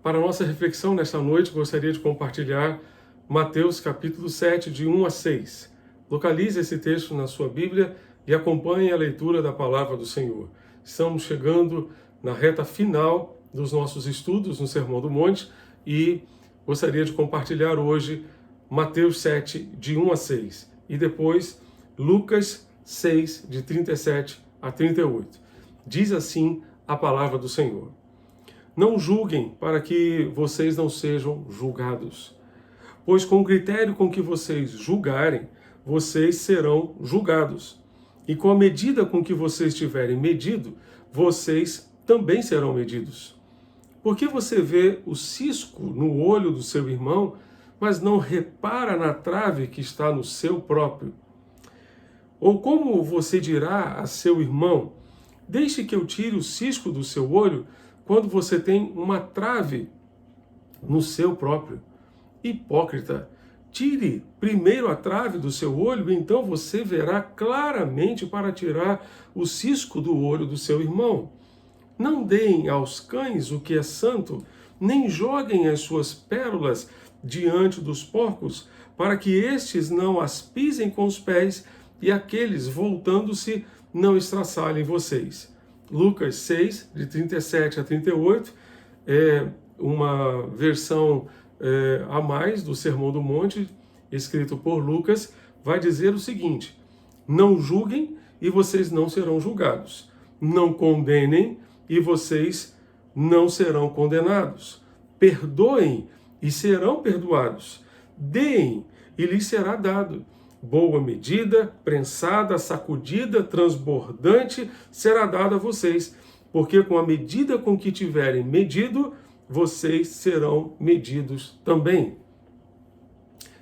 Para a nossa reflexão nesta noite, gostaria de compartilhar Mateus capítulo 7, de 1 a 6. Localize esse texto na sua Bíblia e acompanhe a leitura da palavra do Senhor. Estamos chegando na reta final dos nossos estudos no Sermão do Monte e gostaria de compartilhar hoje Mateus 7, de 1 a 6 e depois Lucas 6, de 37 a 38. Diz assim a palavra do Senhor: Não julguem para que vocês não sejam julgados, pois com o critério com que vocês julgarem, vocês serão julgados. E com a medida com que vocês tiverem medido, vocês também serão medidos. Por que você vê o cisco no olho do seu irmão, mas não repara na trave que está no seu próprio? Ou como você dirá a seu irmão: Deixe que eu tire o cisco do seu olho, quando você tem uma trave no seu próprio? Hipócrita, tire primeiro a trave do seu olho, então você verá claramente para tirar o cisco do olho do seu irmão. Não deem aos cães o que é santo, nem joguem as suas pérolas diante dos porcos, para que estes não as pisem com os pés e aqueles, voltando-se, não estraçalhem vocês. Lucas 6, de 37 a 38, é uma versão a mais do Sermão do Monte, escrito por Lucas, vai dizer o seguinte: Não julguem e vocês não serão julgados. Não condenem e vocês não serão condenados. Perdoem e serão perdoados. Deem e lhes será dado. Boa medida, prensada, sacudida, transbordante, será dada a vocês, porque com a medida com que tiverem medido, vocês serão medidos também.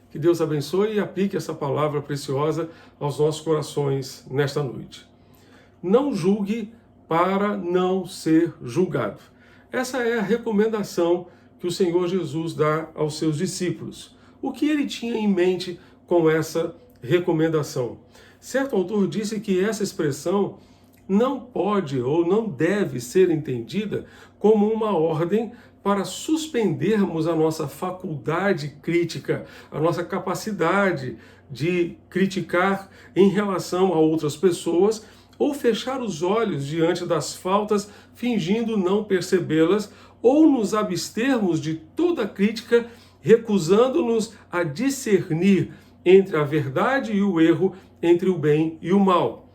Que Deus abençoe e aplique essa palavra preciosa aos nossos corações nesta noite. Não julgue para não ser julgado. Essa é a recomendação que o Senhor Jesus dá aos seus discípulos. O que ele tinha em mente com essa recomendação? Certo autor disse que essa expressão não pode ou não deve ser entendida como uma ordem para suspendermos a nossa faculdade crítica, a nossa capacidade de criticar em relação a outras pessoas, ou fechar os olhos diante das faltas, fingindo não percebê-las, ou nos abstermos de toda crítica, recusando-nos a discernir entre a verdade e o erro, entre o bem e o mal.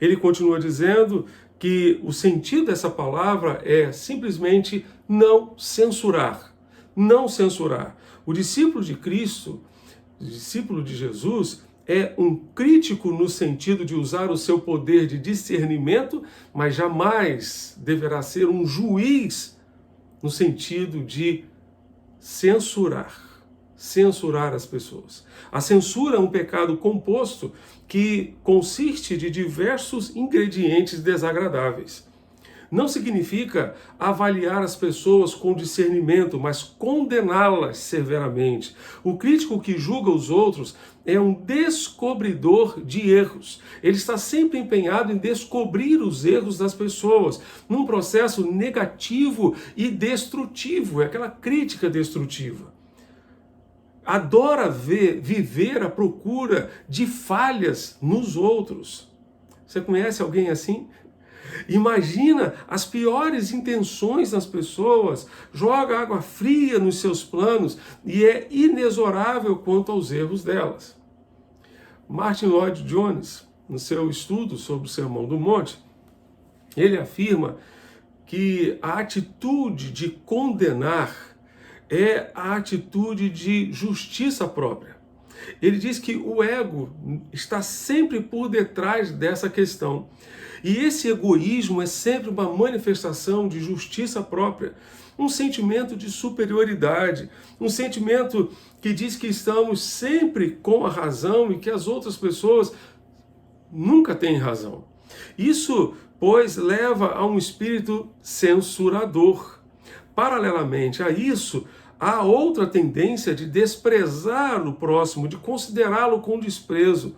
Ele continua dizendo que o sentido dessa palavra é simplesmente não censurar. Não censurar. O discípulo de Cristo, o discípulo de Jesus, é um crítico no sentido de usar o seu poder de discernimento, mas jamais deverá ser um juiz no sentido de censurar as pessoas. A censura é um pecado composto que consiste de diversos ingredientes desagradáveis. Não significa avaliar as pessoas com discernimento, mas condená-las severamente. O crítico que julga os outros é um descobridor de erros. Ele está sempre empenhado em descobrir os erros das pessoas, num processo negativo e destrutivo, é aquela crítica destrutiva. Adora viver à procura de falhas nos outros. Você conhece alguém assim? Imagina as piores intenções das pessoas, joga água fria nos seus planos e é inexorável quanto aos erros delas. Martin Lloyd Jones, no seu estudo sobre o Sermão do Monte, ele afirma que a atitude de condenar é a atitude de justiça própria. Ele diz que o ego está sempre por detrás dessa questão. E esse egoísmo é sempre uma manifestação de justiça própria, um sentimento de superioridade, um sentimento que diz que estamos sempre com a razão e que as outras pessoas nunca têm razão. Isso, pois, leva a um espírito censurador. Paralelamente a isso, há outra tendência de desprezar o próximo, de considerá-lo com desprezo.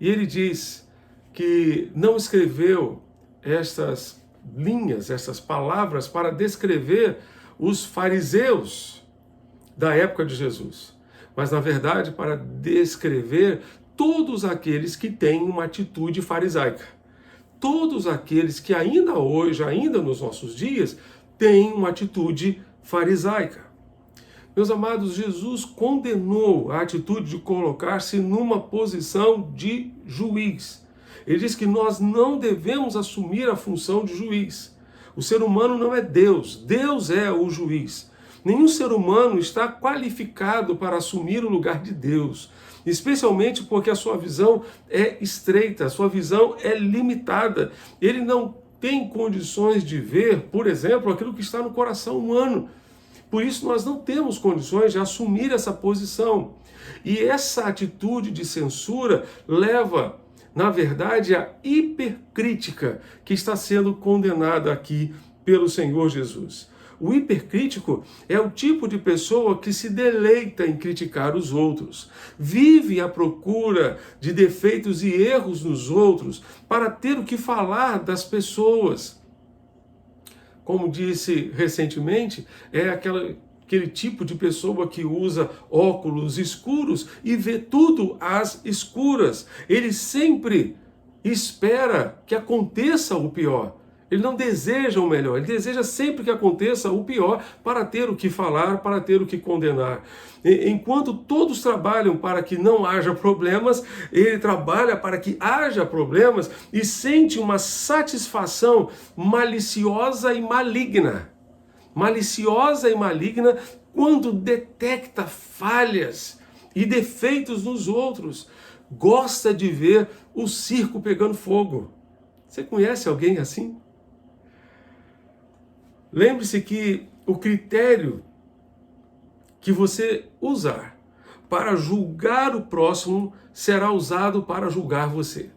E ele diz que não escreveu estas linhas, essas palavras para descrever os fariseus da época de Jesus, mas na verdade para descrever todos aqueles que têm uma atitude farisaica. Todos aqueles que ainda hoje, ainda nos nossos dias, têm uma atitude farisaica. Meus amados, Jesus condenou a atitude de colocar-se numa posição de juiz. Ele diz que nós não devemos assumir a função de juiz. O ser humano não é Deus, Deus é o juiz. Nenhum ser humano está qualificado para assumir o lugar de Deus, especialmente porque a sua visão é estreita, a sua visão é limitada. Ele não tem condições de ver, por exemplo, aquilo que está no coração humano. Por isso nós não temos condições de assumir essa posição. E essa atitude de censura leva, na verdade, à hipercrítica que está sendo condenada aqui pelo Senhor Jesus. O hipercrítico é o tipo de pessoa que se deleita em criticar os outros, vive à procura de defeitos e erros nos outros para ter o que falar das pessoas. Como disse recentemente, é aquele tipo de pessoa que usa óculos escuros e vê tudo às escuras. Ele sempre espera que aconteça o pior. Ele não deseja o melhor, ele deseja sempre que aconteça o pior para ter o que falar, para ter o que condenar. Enquanto todos trabalham para que não haja problemas, ele trabalha para que haja problemas e sente uma satisfação maliciosa e maligna. Maliciosa e maligna quando detecta falhas e defeitos nos outros. Gosta de ver o circo pegando fogo. Você conhece alguém assim? Lembre-se que o critério que você usar para julgar o próximo será usado para julgar você.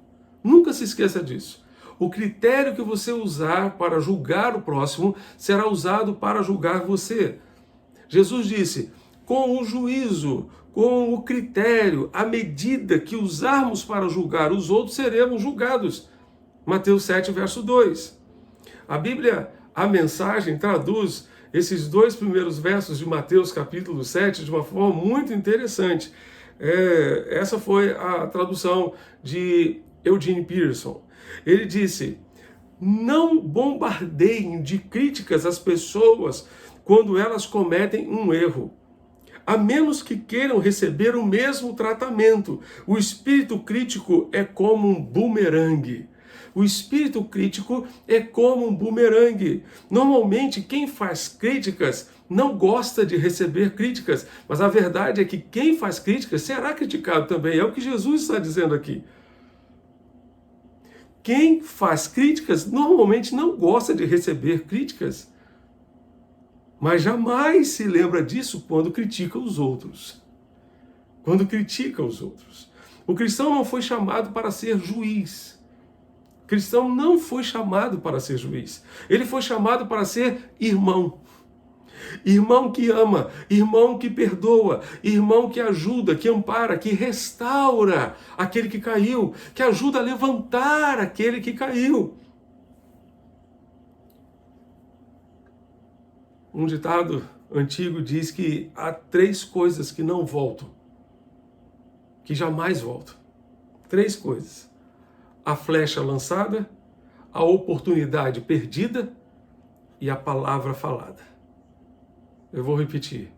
Nunca se esqueça disso. O critério que você usar para julgar o próximo será usado para julgar você. Jesus disse: com o juízo, com o critério, a medida que usarmos para julgar os outros, seremos julgados. Mateus 7, verso 2. A Bíblia, a Mensagem, traduz esses dois primeiros versos de Mateus capítulo 7 de uma forma muito interessante. Essa foi a tradução de Eugene Peterson. Ele disse: não bombardeiem de críticas as pessoas quando elas cometem um erro, a menos que queiram receber o mesmo tratamento. O espírito crítico é como um bumerangue. O espírito crítico é como um bumerangue. Normalmente, quem faz críticas não gosta de receber críticas, mas a verdade é que quem faz críticas será criticado também. É o que Jesus está dizendo aqui. Quem faz críticas normalmente não gosta de receber críticas, mas jamais se lembra disso quando critica os outros. Quando critica os outros. O cristão não foi chamado para ser juiz. O cristão não foi chamado para ser juiz. Ele foi chamado para ser irmão. Irmão que ama, irmão que perdoa, irmão que ajuda, que ampara, que restaura aquele que caiu, que ajuda a levantar aquele que caiu. Um ditado antigo diz que há 3 coisas que não voltam, que jamais voltam. 3 coisas: a flecha lançada, a oportunidade perdida e a palavra falada. Eu vou repetir: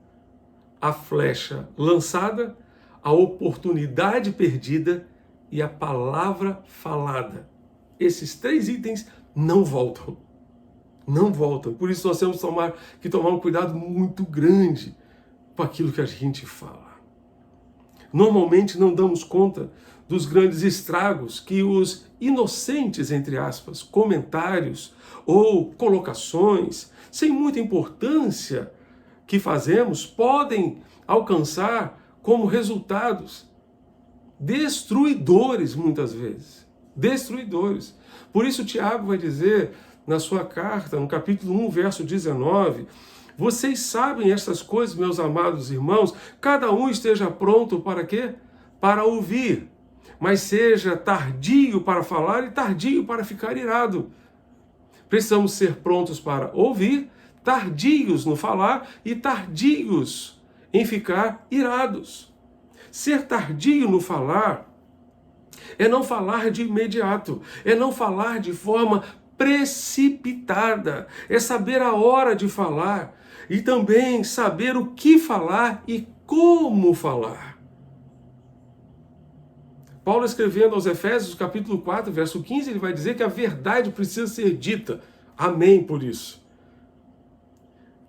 a flecha lançada, a oportunidade perdida e a palavra falada. Esses 3 itens não voltam. Não voltam. Por isso nós temos que tomar um cuidado muito grande com aquilo que a gente fala. Normalmente não damos conta dos grandes estragos que os inocentes, entre aspas, comentários ou colocações sem muita importância que fazemos podem alcançar como resultados destruidores, muitas vezes. Destruidores. Por isso Tiago vai dizer na sua carta, no capítulo 1, verso 19, vocês sabem estas coisas, meus amados irmãos, cada um esteja pronto para quê? Para ouvir, mas seja tardio para falar e tardio para ficar irado. Precisamos ser prontos para ouvir, tardios no falar e tardios em ficar irados. Ser tardio no falar é não falar de imediato, é não falar de forma precipitada, é saber a hora de falar e também saber o que falar e como falar. Paulo, escrevendo aos Efésios, capítulo 4, verso 15, ele vai dizer que a verdade precisa ser dita. Amém por isso.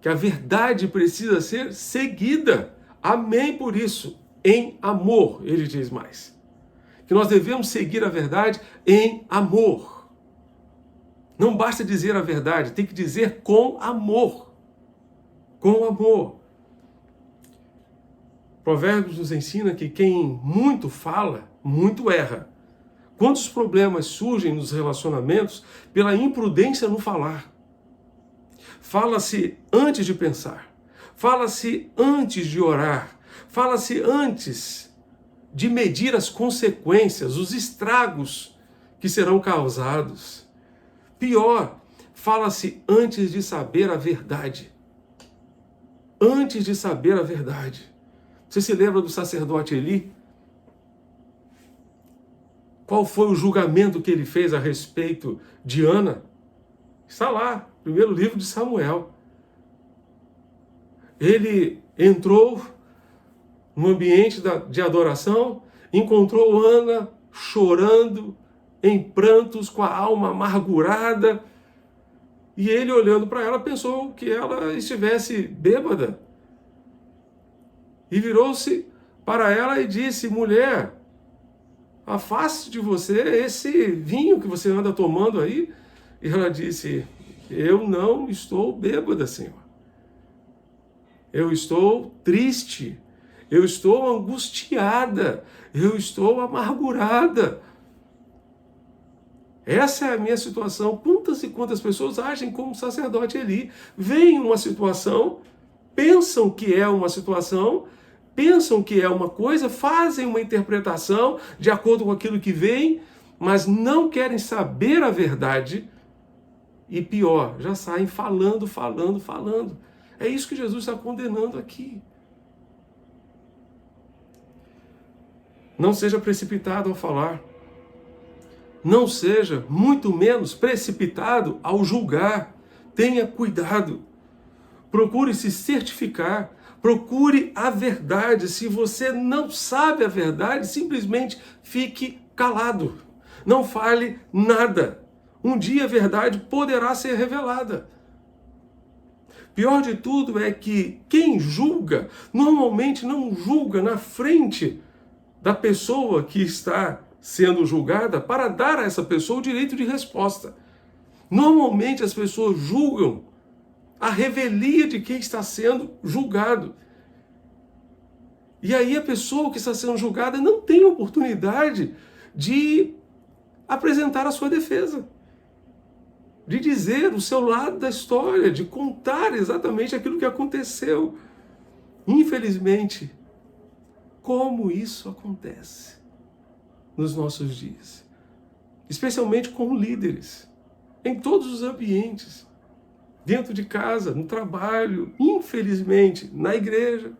Que a verdade precisa ser seguida. Amém por isso. Em amor, ele diz mais. Que nós devemos seguir a verdade em amor. Não basta dizer a verdade, tem que dizer com amor. Com amor. Provérbios nos ensina que quem muito fala, muito erra. Quantos problemas surgem nos relacionamentos pela imprudência no falar? Fala-se antes de pensar. Fala-se antes de orar. Fala-se antes de medir as consequências, os estragos que serão causados. Pior, fala-se antes de saber a verdade. Antes de saber a verdade. Você se lembra do sacerdote Eli? Qual foi o julgamento que ele fez a respeito de Ana? Está lá, primeiro livro de Samuel. Ele entrou no ambiente de adoração, encontrou Ana chorando, em prantos, com a alma amargurada, e ele, olhando para ela, pensou que ela estivesse bêbada. E virou-se para ela e disse: mulher, afaste de você esse vinho que você anda tomando aí. E ela disse: eu não estou bêbada, Senhor. Eu estou triste. Eu estou angustiada. Eu estou amargurada. Essa é a minha situação. Quantas e quantas pessoas agem como o sacerdote Eli. Veem uma situação, pensam que é uma situação, pensam que é uma coisa, fazem uma interpretação de acordo com aquilo que veem, mas não querem saber a verdade e pior, já saem falando. É isso que Jesus está condenando aqui. Não seja precipitado ao falar. Não seja, muito menos, precipitado ao julgar. Tenha cuidado. Procure se certificar. Procure a verdade. Se você não sabe a verdade, simplesmente fique calado. Não fale nada. Um dia a verdade poderá ser revelada. Pior de tudo é que quem julga, normalmente não julga na frente da pessoa que está sendo julgada para dar a essa pessoa o direito de resposta. Normalmente as pessoas julgam a revelia de quem está sendo julgado. E aí a pessoa que está sendo julgada não tem oportunidade de apresentar a sua defesa, de dizer o seu lado da história, de contar exatamente aquilo que aconteceu. Infelizmente, como isso acontece nos nossos dias, especialmente com líderes, em todos os ambientes, dentro de casa, no trabalho, infelizmente, na igreja.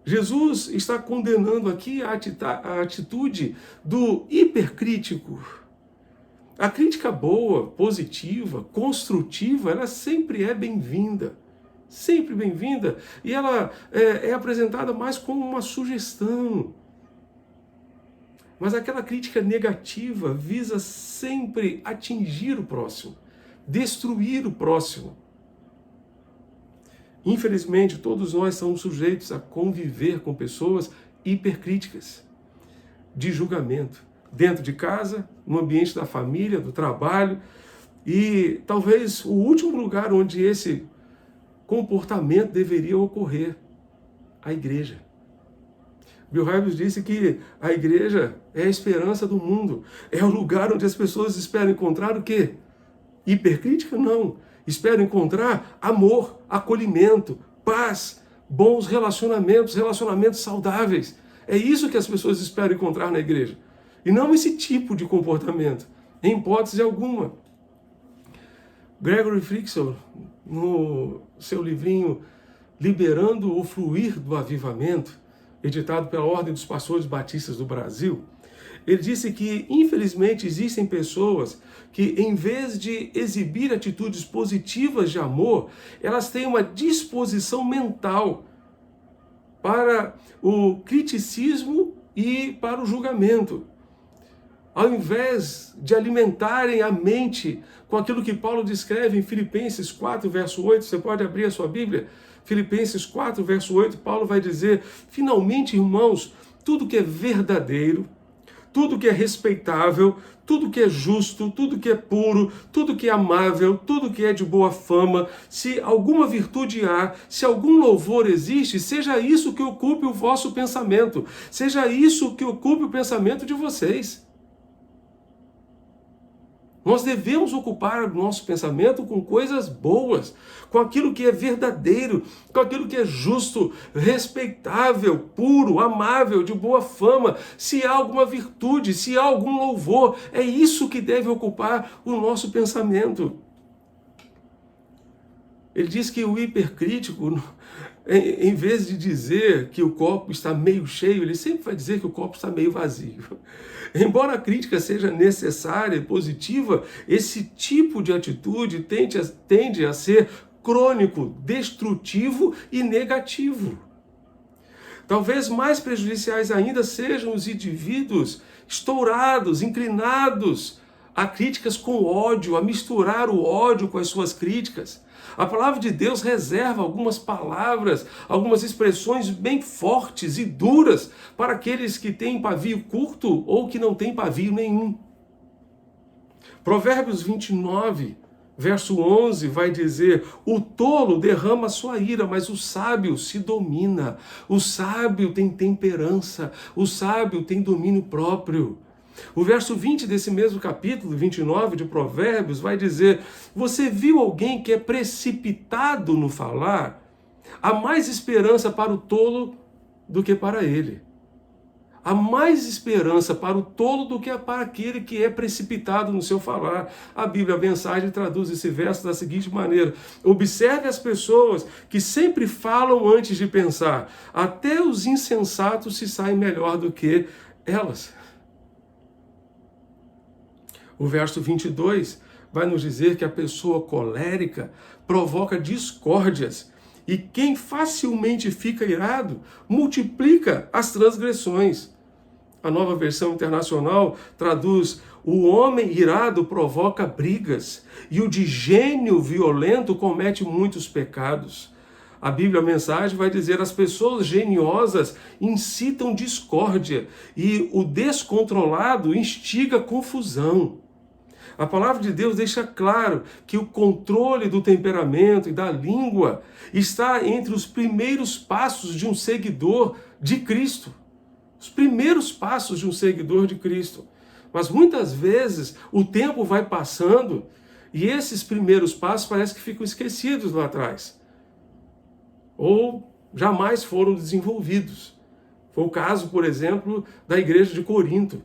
Jesus está condenando aqui a atitude do hipercrítico. A crítica boa, positiva, construtiva, ela sempre é bem-vinda. Sempre bem-vinda. E ela é apresentada mais como uma sugestão. Mas aquela crítica negativa visa sempre atingir o próximo, destruir o próximo. Infelizmente, todos nós somos sujeitos a conviver com pessoas hipercríticas, de julgamento, dentro de casa, no ambiente da família, do trabalho, e talvez o último lugar onde esse comportamento deveria ocorrer, a igreja. Bill Hybels disse que a igreja é a esperança do mundo, é o lugar onde as pessoas esperam encontrar o quê? Hipercrítica? Não. Esperam encontrar amor, acolhimento, paz, bons relacionamentos, relacionamentos saudáveis. É isso que as pessoas esperam encontrar na igreja. E não esse tipo de comportamento, em hipótese alguma. Gregory Frickson, no seu livrinho Liberando o Fluir do Avivamento, editado pela Ordem dos Pastores Batistas do Brasil, ele disse que, infelizmente, existem pessoas que, em vez de exibir atitudes positivas de amor, elas têm uma disposição mental para o criticismo e para o julgamento. Ao invés de alimentarem a mente com aquilo que Paulo descreve em Filipenses 4, verso 8, você pode abrir a sua Bíblia, Filipenses 4, verso 8, Paulo vai dizer: finalmente, irmãos, tudo que é verdadeiro, tudo que é respeitável, tudo que é justo, tudo que é puro, tudo que é amável, tudo que é de boa fama, se alguma virtude há, se algum louvor existe, seja isso que ocupe o vosso pensamento, seja isso que ocupe o pensamento de vocês. Nós devemos ocupar o nosso pensamento com coisas boas, com aquilo que é verdadeiro, com aquilo que é justo, respeitável, puro, amável, de boa fama. Se há alguma virtude, se há algum louvor, é isso que deve ocupar o nosso pensamento. Ele diz que o hipercrítico, em vez de dizer que o copo está meio cheio, ele sempre vai dizer que o copo está meio vazio. Embora a crítica seja necessária e positiva, esse tipo de atitude tende a ser crônico, destrutivo e negativo. Talvez mais prejudiciais ainda sejam os indivíduos estourados, inclinados a críticas com ódio, a misturar o ódio com as suas críticas. A palavra de Deus reserva algumas palavras, algumas expressões bem fortes e duras para aqueles que têm pavio curto ou que não têm pavio nenhum. Provérbios 29, verso 11 vai dizer: o tolo derrama sua ira, mas o sábio se domina. O sábio tem temperança, o sábio tem domínio próprio. O verso 20 desse mesmo capítulo, 29 de Provérbios, vai dizer: você viu alguém que é precipitado no falar? Há mais esperança para o tolo do que para ele. Há mais esperança para o tolo do que para aquele que é precipitado no seu falar. A Bíblia, a Mensagem, traduz esse verso da seguinte maneira: observe as pessoas que sempre falam antes de pensar. Até os insensatos se saem melhor do que elas. O verso 22 vai nos dizer que a pessoa colérica provoca discórdias e quem facilmente fica irado multiplica as transgressões. A Nova Versão Internacional traduz: o homem irado provoca brigas e o de gênio violento comete muitos pecados. A Bíblia, a Mensagem, vai dizer: as pessoas geniosas incitam discórdia e o descontrolado instiga confusão. A palavra de Deus deixa claro que o controle do temperamento e da língua está entre os primeiros passos de um seguidor de Cristo. Os primeiros passos de um seguidor de Cristo. Mas muitas vezes o tempo vai passando e esses primeiros passos parece que ficam esquecidos lá atrás. Ou jamais foram desenvolvidos. Foi o caso, por exemplo, da igreja de Corinto.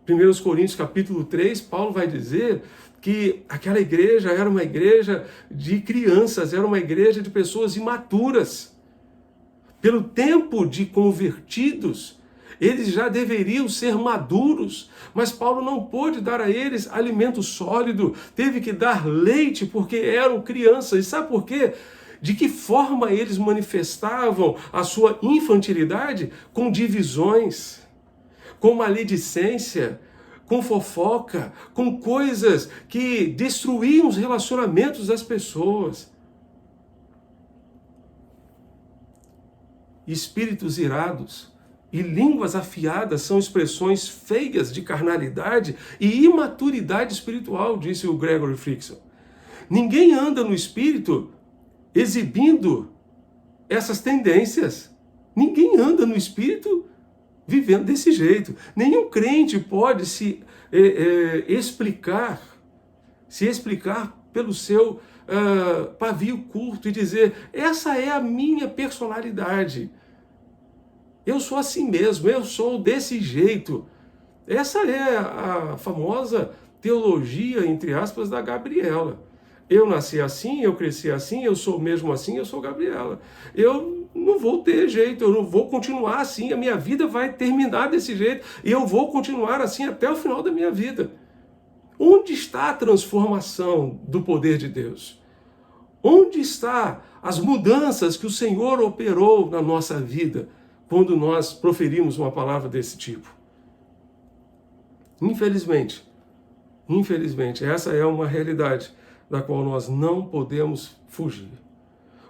1 Coríntios capítulo 3, Paulo vai dizer que aquela igreja era uma igreja de crianças, era uma igreja de pessoas imaturas. Pelo tempo de convertidos, eles já deveriam ser maduros, mas Paulo não pôde dar a eles alimento sólido, teve que dar leite porque eram crianças. E sabe por quê? De que forma eles manifestavam a sua infantilidade? Com divisões, com maledicência, com fofoca, com coisas que destruíam os relacionamentos das pessoas. Espíritos irados e línguas afiadas são expressões feias de carnalidade e imaturidade espiritual, disse o Gregory Frickson. Ninguém anda no espírito exibindo essas tendências. Ninguém anda no espírito vivendo desse jeito. Nenhum crente pode se explicar pelo seu pavio curto e dizer: essa é a minha personalidade. Eu sou assim mesmo, eu sou desse jeito. Essa é a famosa teologia, entre aspas, da Gabriela. Eu nasci assim, eu cresci assim, eu sou mesmo assim, eu sou Gabriela. Eu não vou ter jeito, eu não vou continuar assim, a minha vida vai terminar desse jeito e eu vou continuar assim até o final da minha vida. Onde está a transformação do poder de Deus? Onde está as mudanças que o Senhor operou na nossa vida quando nós proferimos uma palavra desse tipo? Infelizmente, essa é uma realidade da qual nós não podemos fugir.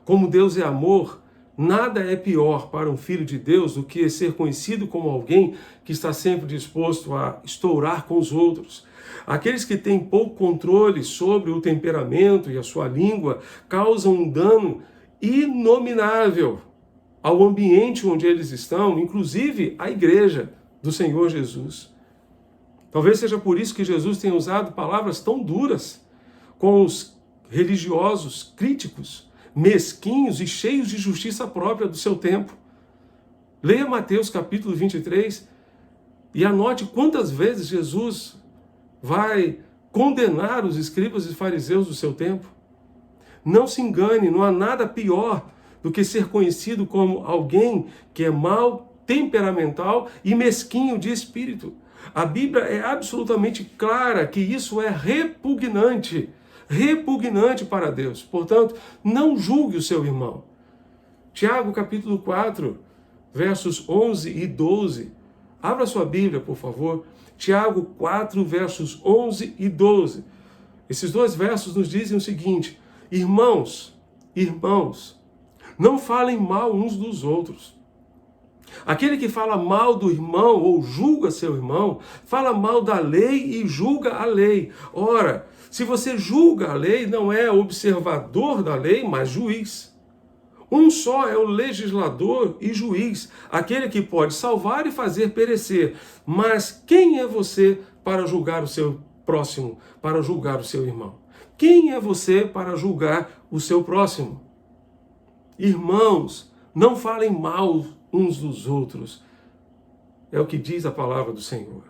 Como Deus é amor, nada é pior para um filho de Deus do que ser conhecido como alguém que está sempre disposto a estourar com os outros. Aqueles que têm pouco controle sobre o temperamento e a sua língua causam um dano inominável ao ambiente onde eles estão, inclusive à igreja do Senhor Jesus. Talvez seja por isso que Jesus tenha usado palavras tão duras com os religiosos críticos, mesquinhos e cheios de justiça própria do seu tempo. Leia Mateus capítulo 23 e anote quantas vezes Jesus vai condenar os escribas e fariseus do seu tempo. Não se engane, não há nada pior do que ser conhecido como alguém que é mau, temperamental e mesquinho de espírito. A Bíblia é absolutamente clara que isso é repugnante para Deus. Portanto, não julgue o seu irmão. Tiago capítulo 4, versos 11 e 12. Abra sua Bíblia, por favor. Tiago 4, versos 11 e 12. Esses dois versos nos dizem o seguinte: irmãos, não falem mal uns dos outros. Aquele que fala mal do irmão ou julga seu irmão, fala mal da lei e julga a lei. Ora, se você julga a lei, não é observador da lei, mas juiz. Um só é o legislador e juiz, aquele que pode salvar e fazer perecer. Mas quem é você para julgar o seu próximo, para julgar o seu irmão? Quem é você para julgar o seu próximo? Irmãos, não falem mal uns dos outros. É o que diz a palavra do Senhor.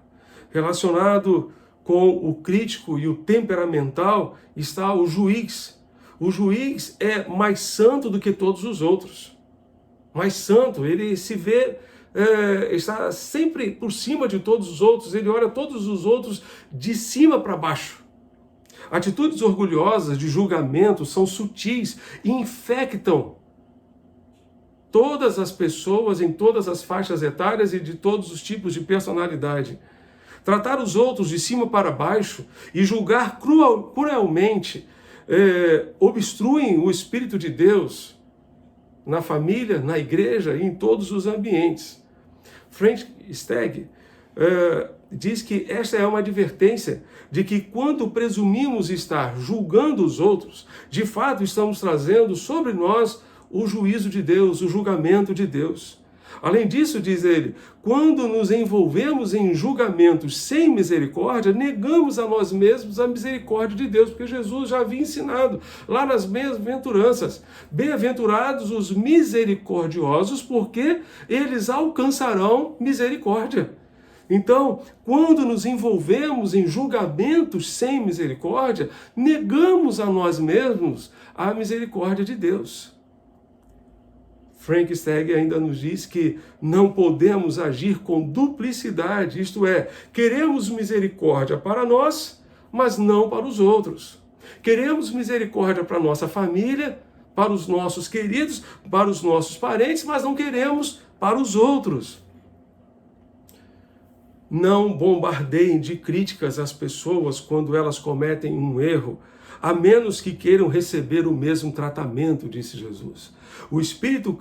Relacionado com o crítico e o temperamental está o juiz. O juiz é mais santo do que todos os outros. Mais santo, ele se vê, está sempre por cima de todos os outros, ele olha todos os outros de cima para baixo. Atitudes orgulhosas de julgamento são sutis e infectam todas as pessoas em todas as faixas etárias e de todos os tipos de personalidade. Tratar os outros de cima para baixo e julgar cruelmente obstruem o Espírito de Deus na família, na igreja e em todos os ambientes. Frank Stagg diz que esta é uma advertência de que quando presumimos estar julgando os outros, de fato estamos trazendo sobre nós o juízo de Deus, o julgamento de Deus. Além disso, diz ele, quando nos envolvemos em julgamentos sem misericórdia, negamos a nós mesmos a misericórdia de Deus, porque Jesus já havia ensinado lá nas bem-aventuranças. Bem-aventurados os misericordiosos, porque eles alcançarão misericórdia. Então, quando nos envolvemos em julgamentos sem misericórdia, negamos a nós mesmos a misericórdia de Deus. Frank Stagg ainda nos diz que não podemos agir com duplicidade, isto é, queremos misericórdia para nós, mas não para os outros. Queremos misericórdia para a nossa família, para os nossos queridos, para os nossos parentes, mas não queremos para os outros. Não bombardeiem de críticas as pessoas quando elas cometem um erro, a menos que queiram receber o mesmo tratamento, disse Jesus. O espírito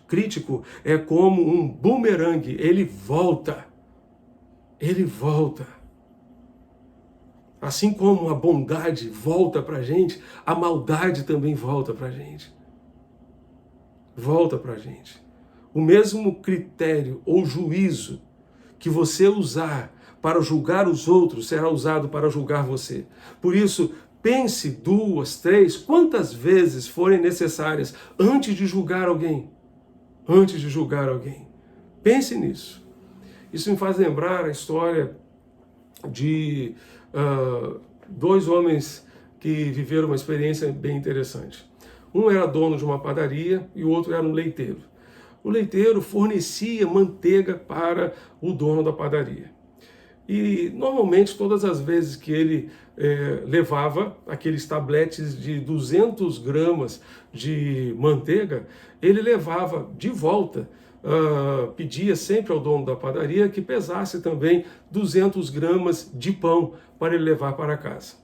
crítico é como um bumerangue, ele volta. Ele volta. Assim como a bondade volta para a gente, a maldade também volta para a gente. Volta para a gente. O mesmo critério ou juízo que você usar para julgar os outros será usado para julgar você. Por isso, pense 2, 3, quantas vezes forem necessárias antes de julgar alguém. Antes de julgar alguém. Pense nisso. Isso me faz lembrar a história de 2 homens que viveram uma experiência bem interessante. Um era dono de uma padaria e o outro era um leiteiro. O leiteiro fornecia manteiga para o dono da padaria. E normalmente todas as vezes que ele levava aqueles tabletes de 200 gramas de manteiga, ele levava de volta, pedia sempre ao dono da padaria que pesasse também 200 gramas de pão para ele levar para casa.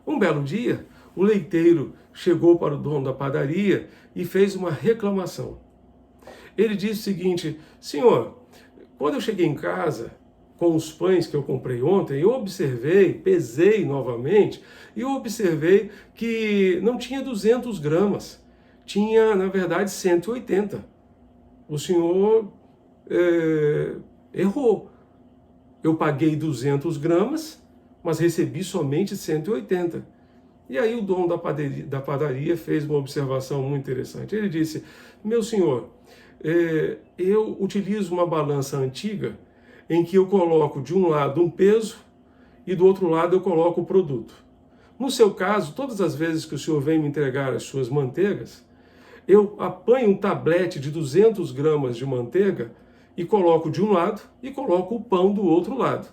Um belo dia, o leiteiro chegou para o dono da padaria e fez uma reclamação. Ele disse o seguinte: senhor, quando eu cheguei em casa com os pães que eu comprei ontem, eu observei, pesei novamente, e eu observei que não tinha 200 gramas, tinha, na verdade, 180. O senhor errou. Eu paguei 200 gramas, mas recebi somente 180. E aí o dono da padaria fez uma observação muito interessante. Ele disse: meu senhor, eu utilizo uma balança antiga em que eu coloco de um lado um peso e do outro lado eu coloco o produto. No seu caso, todas as vezes que o senhor vem me entregar as suas manteigas, eu apanho um tablete de 200 gramas de manteiga e coloco de um lado e coloco o pão do outro lado.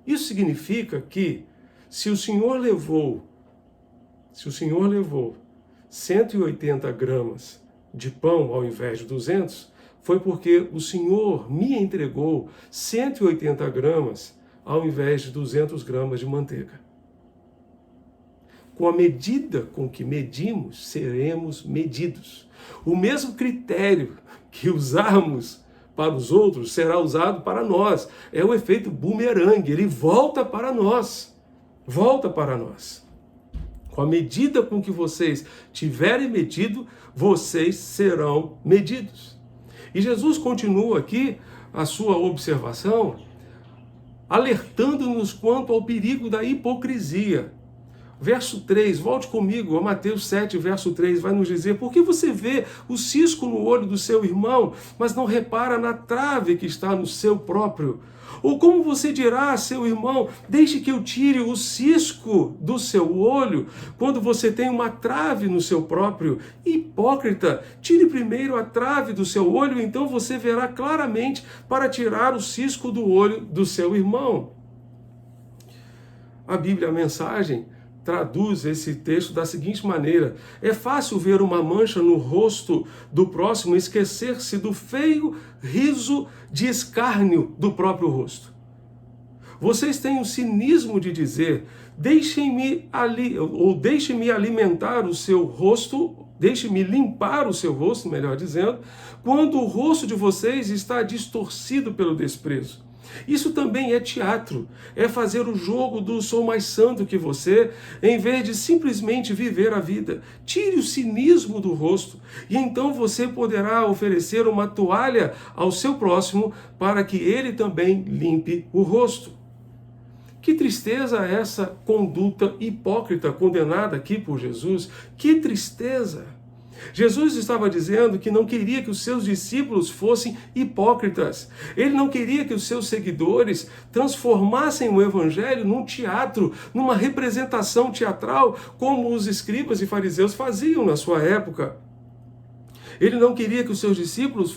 Isso significa que se o senhor levou 180 gramas de pão ao invés de 200, foi porque o Senhor me entregou 180 gramas ao invés de 200 gramas de manteiga. Com a medida com que medimos, seremos medidos. O mesmo critério que usarmos para os outros será usado para nós. É o efeito bumerangue, ele volta para nós. Volta para nós. Com a medida com que vocês tiverem medido, vocês serão medidos. E Jesus continua aqui a sua observação, alertando-nos quanto ao perigo da hipocrisia. Verso 3, volte comigo a Mateus 7, verso 3, vai nos dizer: por que você vê o cisco no olho do seu irmão, mas não repara na trave que está no seu próprio? Ou como você dirá a seu irmão: deixe que eu tire o cisco do seu olho, quando você tem uma trave no seu próprio? Hipócrita, tire primeiro a trave do seu olho, então você verá claramente para tirar o cisco do olho do seu irmão. A Bíblia, a Mensagem, traduz esse texto da seguinte maneira: é fácil ver uma mancha no rosto do próximo e esquecer-se do feio riso de escárnio do próprio rosto. Vocês têm o cinismo de dizer: deixem-me alimentar o seu rosto, deixe-me limpar o seu rosto, melhor dizendo, quando o rosto de vocês está distorcido pelo desprezo. Isso também é teatro, é fazer o jogo do sou mais santo que você, em vez de simplesmente viver a vida. Tire o cinismo do rosto e então você poderá oferecer uma toalha ao seu próximo para que ele também limpe o rosto. Que tristeza essa conduta hipócrita condenada aqui por Jesus. Que tristeza! Jesus estava dizendo que não queria que os seus discípulos fossem hipócritas. Ele não queria que os seus seguidores transformassem o evangelho num teatro, numa representação teatral, como os escribas e fariseus faziam na sua época. Ele não queria que os seus discípulos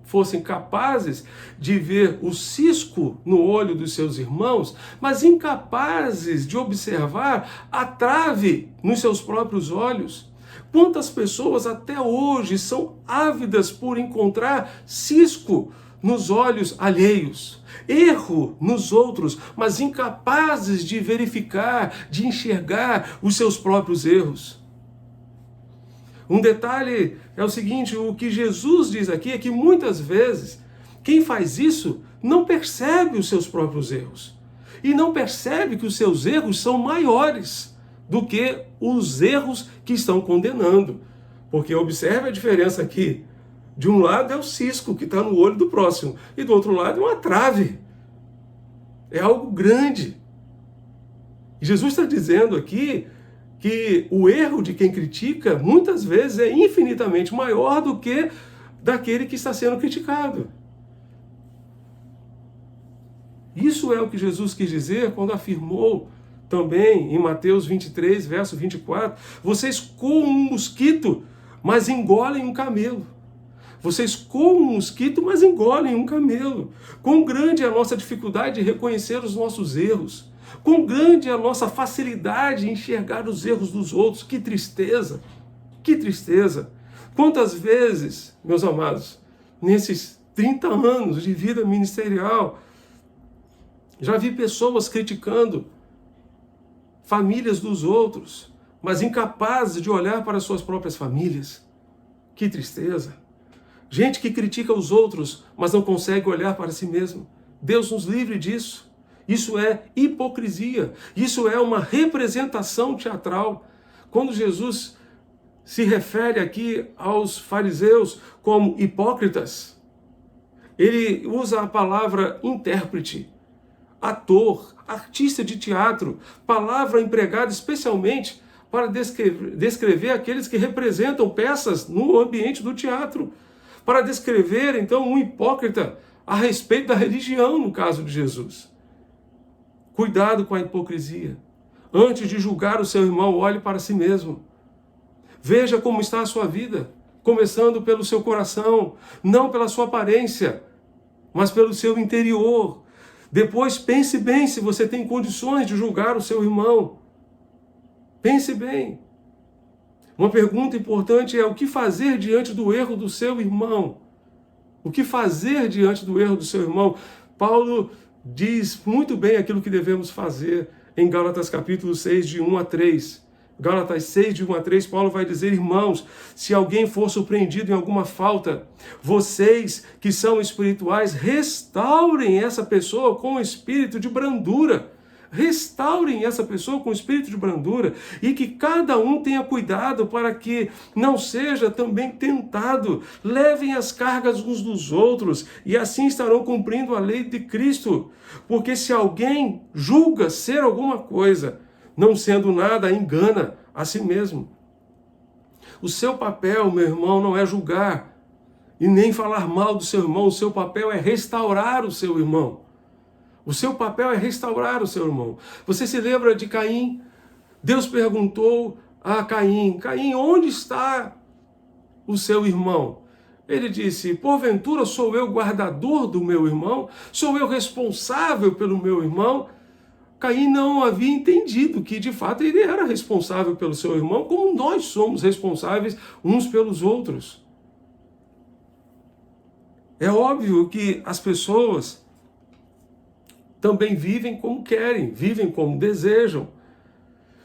fossem capazes de ver o cisco no olho dos seus irmãos, mas incapazes de observar a trave nos seus próprios olhos. Quantas pessoas até hoje são ávidas por encontrar cisco nos olhos alheios, erro nos outros, mas incapazes de verificar, de enxergar os seus próprios erros. Um detalhe é o seguinte: o que Jesus diz aqui é que muitas vezes quem faz isso não percebe os seus próprios erros e não percebe que os seus erros são maiores do que os erros que estão condenando. Porque observe a diferença aqui. De um lado é o cisco que está no olho do próximo, e do outro lado é uma trave. É algo grande. E Jesus está dizendo aqui que o erro de quem critica, muitas vezes, é infinitamente maior do que daquele que está sendo criticado. Isso é o que Jesus quis dizer quando afirmou também em Mateus 23, verso 24, vocês coam um mosquito, mas engolem um camelo. Vocês coam um mosquito, mas engolem um camelo. Quão grande é a nossa dificuldade de reconhecer os nossos erros. Quão grande é a nossa facilidade em enxergar os erros dos outros. Que tristeza! Que tristeza! Quantas vezes, meus amados, nesses 30 anos de vida ministerial, já vi pessoas criticando famílias dos outros, mas incapazes de olhar para suas próprias famílias. Que tristeza! Gente que critica os outros, mas não consegue olhar para si mesmo. Deus nos livre disso. Isso é hipocrisia. Isso é uma representação teatral. Quando Jesus se refere aqui aos fariseus como hipócritas, ele usa a palavra intérprete, ator, artista de teatro, palavra empregada especialmente para descrever aqueles que representam peças no ambiente do teatro, para descrever, então, um hipócrita a respeito da religião, no caso de Jesus. Cuidado com a hipocrisia. Antes de julgar o seu irmão, olhe para si mesmo. Veja como está a sua vida, começando pelo seu coração, não pela sua aparência, mas pelo seu interior. Depois pense bem se você tem condições de julgar o seu irmão. Pense bem. Uma pergunta importante é: o que fazer diante do erro do seu irmão? O que fazer diante do erro do seu irmão? Paulo diz muito bem aquilo que devemos fazer em Gálatas capítulo 6, de 1 a 3. Gálatas 6, de 1 a 3, Paulo vai dizer: irmãos, se alguém for surpreendido em alguma falta, vocês que são espirituais, restaurem essa pessoa com o espírito de brandura. Restaurem essa pessoa com espírito de brandura, e que cada um tenha cuidado para que não seja também tentado. Levem as cargas uns dos outros, e assim estarão cumprindo a lei de Cristo. Porque se alguém julga ser alguma coisa, não sendo nada, engana a si mesmo. O seu papel, meu irmão, não é julgar e nem falar mal do seu irmão. O seu papel é restaurar o seu irmão. O seu papel é restaurar o seu irmão. Você se lembra de Caim? Deus perguntou a Caim: Caim, onde está o seu irmão? Ele disse: porventura sou eu guardador do meu irmão? Sou eu responsável pelo meu irmão? Caim não havia entendido que, de fato, ele era responsável pelo seu irmão, como nós somos responsáveis uns pelos outros. É óbvio que as pessoas também vivem como querem, vivem como desejam.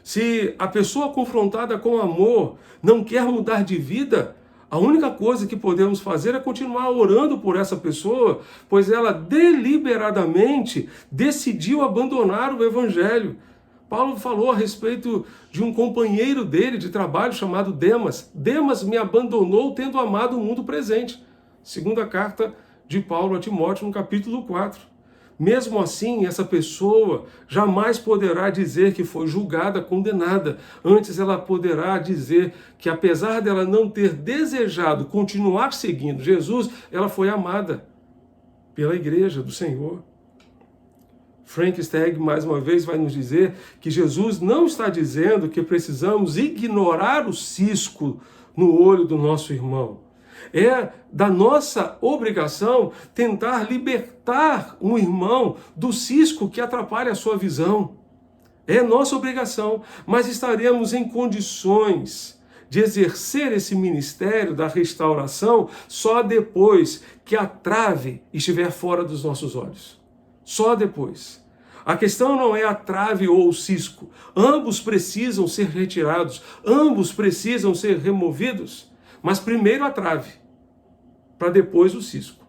Se a pessoa confrontada com amor não quer mudar de vida, a única coisa que podemos fazer é continuar orando por essa pessoa, pois ela deliberadamente decidiu abandonar o Evangelho. Paulo falou a respeito de um companheiro dele de trabalho chamado Demas. Demas me abandonou tendo amado o mundo presente. Segunda carta de Paulo a Timóteo, no capítulo 4. Mesmo assim, essa pessoa jamais poderá dizer que foi julgada, condenada. Antes, ela poderá dizer que, apesar dela não ter desejado continuar seguindo Jesus, ela foi amada pela igreja do Senhor. Frank Stagg, mais uma vez, vai nos dizer que Jesus não está dizendo que precisamos ignorar o cisco no olho do nosso irmão. É da nossa obrigação tentar libertar um irmão do cisco que atrapalha a sua visão. É nossa obrigação, mas estaremos em condições de exercer esse ministério da restauração só depois que a trave estiver fora dos nossos olhos. Só depois. A questão não é a trave ou o cisco. Ambos precisam ser retirados, ambos precisam ser removidos. Mas primeiro a trave, para depois o cisco.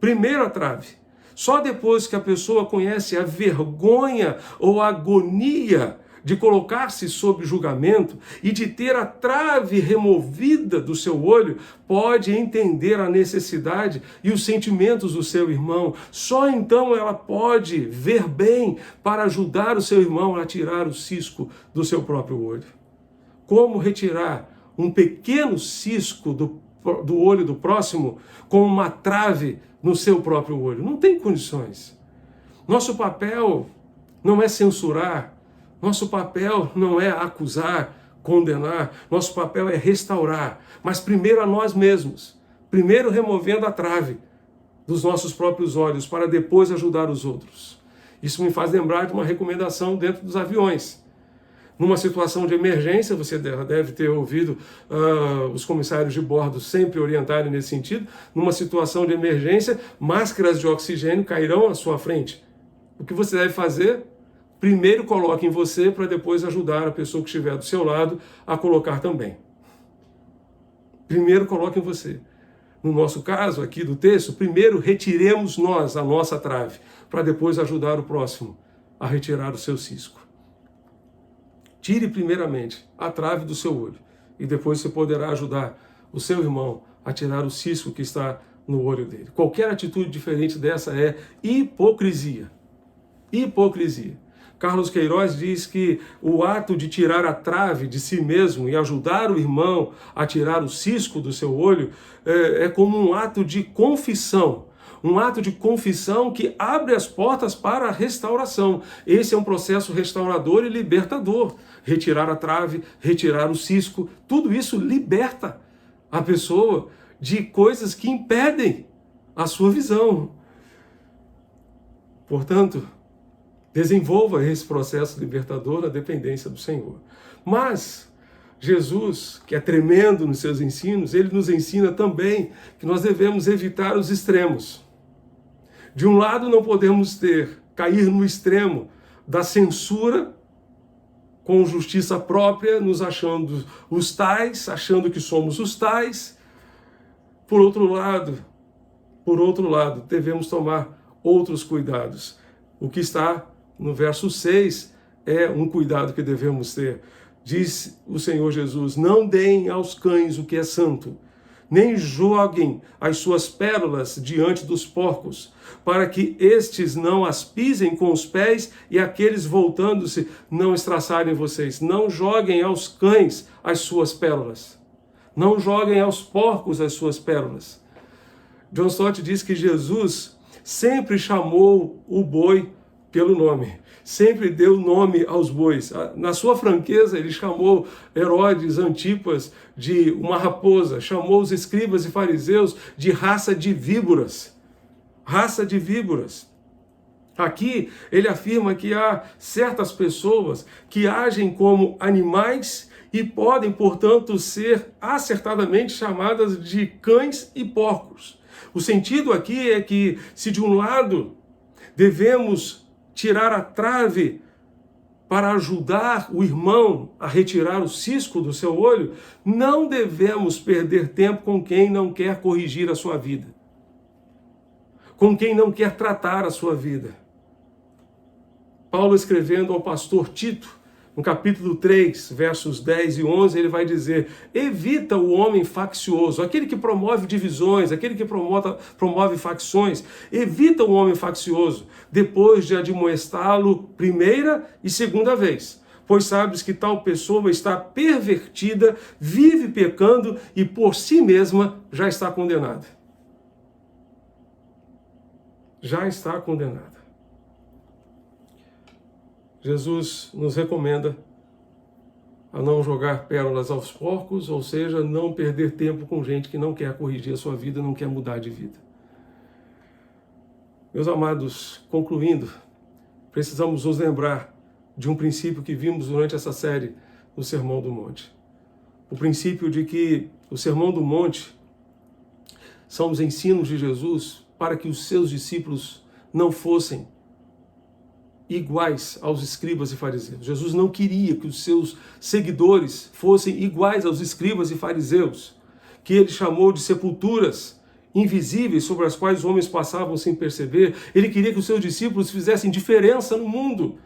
Primeiro a trave. Só depois que a pessoa conhece a vergonha ou a agonia de colocar-se sob julgamento e de ter a trave removida do seu olho, pode entender a necessidade e os sentimentos do seu irmão. Só então ela pode ver bem para ajudar o seu irmão a tirar o cisco do seu próprio olho. Como retirar um pequeno cisco do olho do próximo com uma trave no seu próprio olho? Não tem condições. Nosso papel não é censurar, Nosso papel não é acusar, condenar, nosso papel é restaurar, mas primeiro a nós mesmos, primeiro removendo a trave dos nossos próprios olhos, para depois ajudar os outros. Isso me faz lembrar de uma recomendação dentro dos aviões. Numa situação de emergência, você deve ter ouvido os comissários de bordo sempre orientarem nesse sentido, numa situação de emergência, máscaras de oxigênio cairão à sua frente. O que você deve fazer? Primeiro coloque em você, para depois ajudar a pessoa que estiver do seu lado a colocar também. Primeiro coloque em você. No nosso caso aqui do texto, primeiro retiremos nós a nossa trave, para depois ajudar o próximo a retirar o seu cisco. Tire primeiramente a trave do seu olho e depois você poderá ajudar o seu irmão a tirar o cisco que está no olho dele. Qualquer atitude diferente dessa é hipocrisia. Hipocrisia. Carlos Queiroz diz que o ato de tirar a trave de si mesmo e ajudar o irmão a tirar o cisco do seu olho é como um ato de confissão. Um ato de confissão que abre as portas para a restauração. Esse é um processo restaurador e libertador. Retirar a trave, retirar o cisco, tudo isso liberta a pessoa de coisas que impedem a sua visão. Portanto, desenvolva esse processo libertador na dependência do Senhor. Mas Jesus, que é tremendo nos seus ensinos, ele nos ensina também que nós devemos evitar os extremos. De um lado, não podemos cair no extremo da censura, com justiça própria, nos achando os tais, achando que somos os tais. Por outro lado, devemos tomar outros cuidados. O que está no verso 6 é um cuidado que devemos ter. Diz o Senhor Jesus: não deem aos cães o que é santo, nem joguem as suas pérolas diante dos porcos, para que estes não as pisem com os pés e aqueles voltando-se não estraçarem vocês. Não joguem aos cães as suas pérolas. Não joguem aos porcos as suas pérolas. John Stott diz que Jesus sempre chamou o boi pelo nome. Sempre deu nome aos bois. Na sua franqueza, ele chamou Herodes Antipas de uma raposa, chamou os escribas e fariseus de raça de víboras. Raça de víboras. Aqui, ele afirma que há certas pessoas que agem como animais e podem, portanto, ser acertadamente chamadas de cães e porcos. O sentido aqui é que, se de um lado devemos tirar a trave para ajudar o irmão a retirar o cisco do seu olho, não devemos perder tempo com quem não quer corrigir a sua vida, com quem não quer tratar a sua vida. Paulo, escrevendo ao pastor Tito, no capítulo 3, versos 10 e 11, ele vai dizer: evita o homem faccioso, aquele que promove divisões, aquele que promove facções. Evita o homem faccioso, depois de admoestá-lo primeira e segunda vez. Pois sabes que tal pessoa está pervertida, vive pecando e por si mesma já está condenada. Já está condenada. Jesus nos recomenda a não jogar pérolas aos porcos, ou seja, não perder tempo com gente que não quer corrigir a sua vida, não quer mudar de vida. Meus amados, concluindo, precisamos nos lembrar de um princípio que vimos durante essa série no Sermão do Monte. O princípio de que o Sermão do Monte são os ensinos de Jesus para que os seus discípulos não fossem iguais aos escribas e fariseus. Jesus não queria que os seus seguidores fossem iguais aos escribas e fariseus, que ele chamou de sepulturas invisíveis sobre as quais os homens passavam sem perceber. Ele queria que os seus discípulos fizessem diferença no mundo,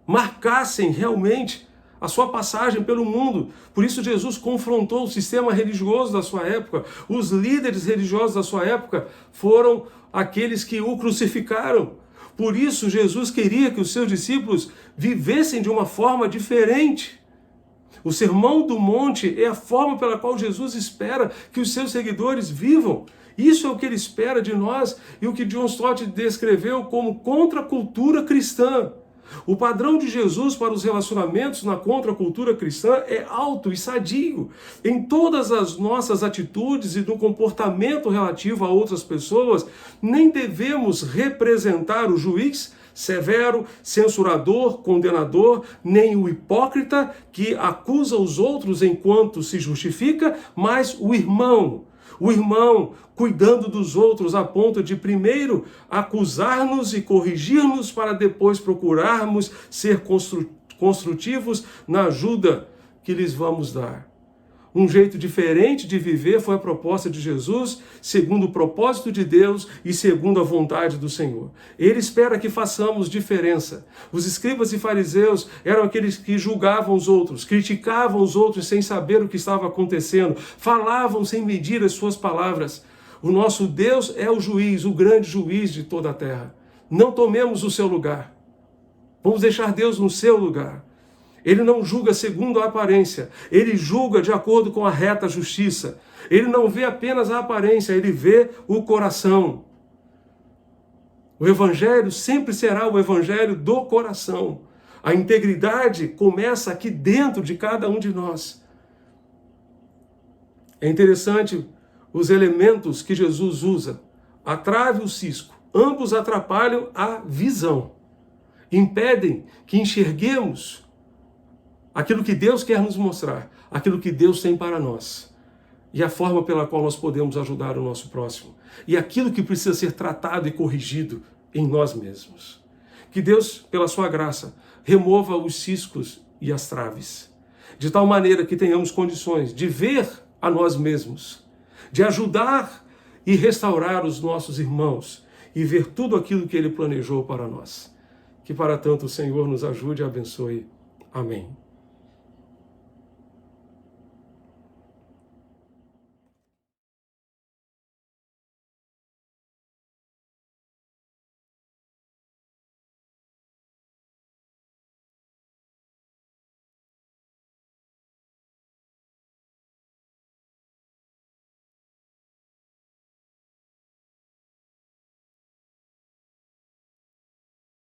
marcassem realmente a sua passagem pelo mundo. Por isso Jesus confrontou o sistema religioso da sua época. Os líderes religiosos da sua época foram aqueles que o crucificaram. Por isso, Jesus queria que os seus discípulos vivessem de uma forma diferente. O Sermão do Monte é a forma pela qual Jesus espera que os seus seguidores vivam. Isso é o que ele espera de nós e o que John Stott descreveu como contracultura cristã. O padrão de Jesus para os relacionamentos na contracultura cristã é alto e sadio. Em todas as nossas atitudes e no comportamento relativo a outras pessoas, nem devemos representar o juiz severo, censurador, condenador, nem o hipócrita que acusa os outros enquanto se justifica, mas o irmão cuidando dos outros a ponto de primeiro acusar-nos e corrigir-nos para depois procurarmos ser construtivos na ajuda que lhes vamos dar. Um jeito diferente de viver foi a proposta de Jesus, segundo o propósito de Deus e segundo a vontade do Senhor. Ele espera que façamos diferença. Os escribas e fariseus eram aqueles que julgavam os outros, criticavam os outros sem saber o que estava acontecendo, falavam sem medir as suas palavras. O nosso Deus é o juiz, o grande juiz de toda a terra. Não tomemos o seu lugar. Vamos deixar Deus no seu lugar. Ele não julga segundo a aparência, ele julga de acordo com a reta justiça. Ele não vê apenas a aparência, ele vê o coração. O evangelho sempre será o evangelho do coração. A integridade começa aqui dentro de cada um de nós. É interessante os elementos que Jesus usa. A trave e o cisco, ambos atrapalham a visão. Impedem que enxerguemos aquilo que Deus quer nos mostrar, aquilo que Deus tem para nós, e a forma pela qual nós podemos ajudar o nosso próximo, e aquilo que precisa ser tratado e corrigido em nós mesmos. Que Deus, pela sua graça, remova os ciscos e as traves, de tal maneira que tenhamos condições de ver a nós mesmos, de ajudar e restaurar os nossos irmãos, e ver tudo aquilo que Ele planejou para nós. Que para tanto o Senhor nos ajude e abençoe. Amém.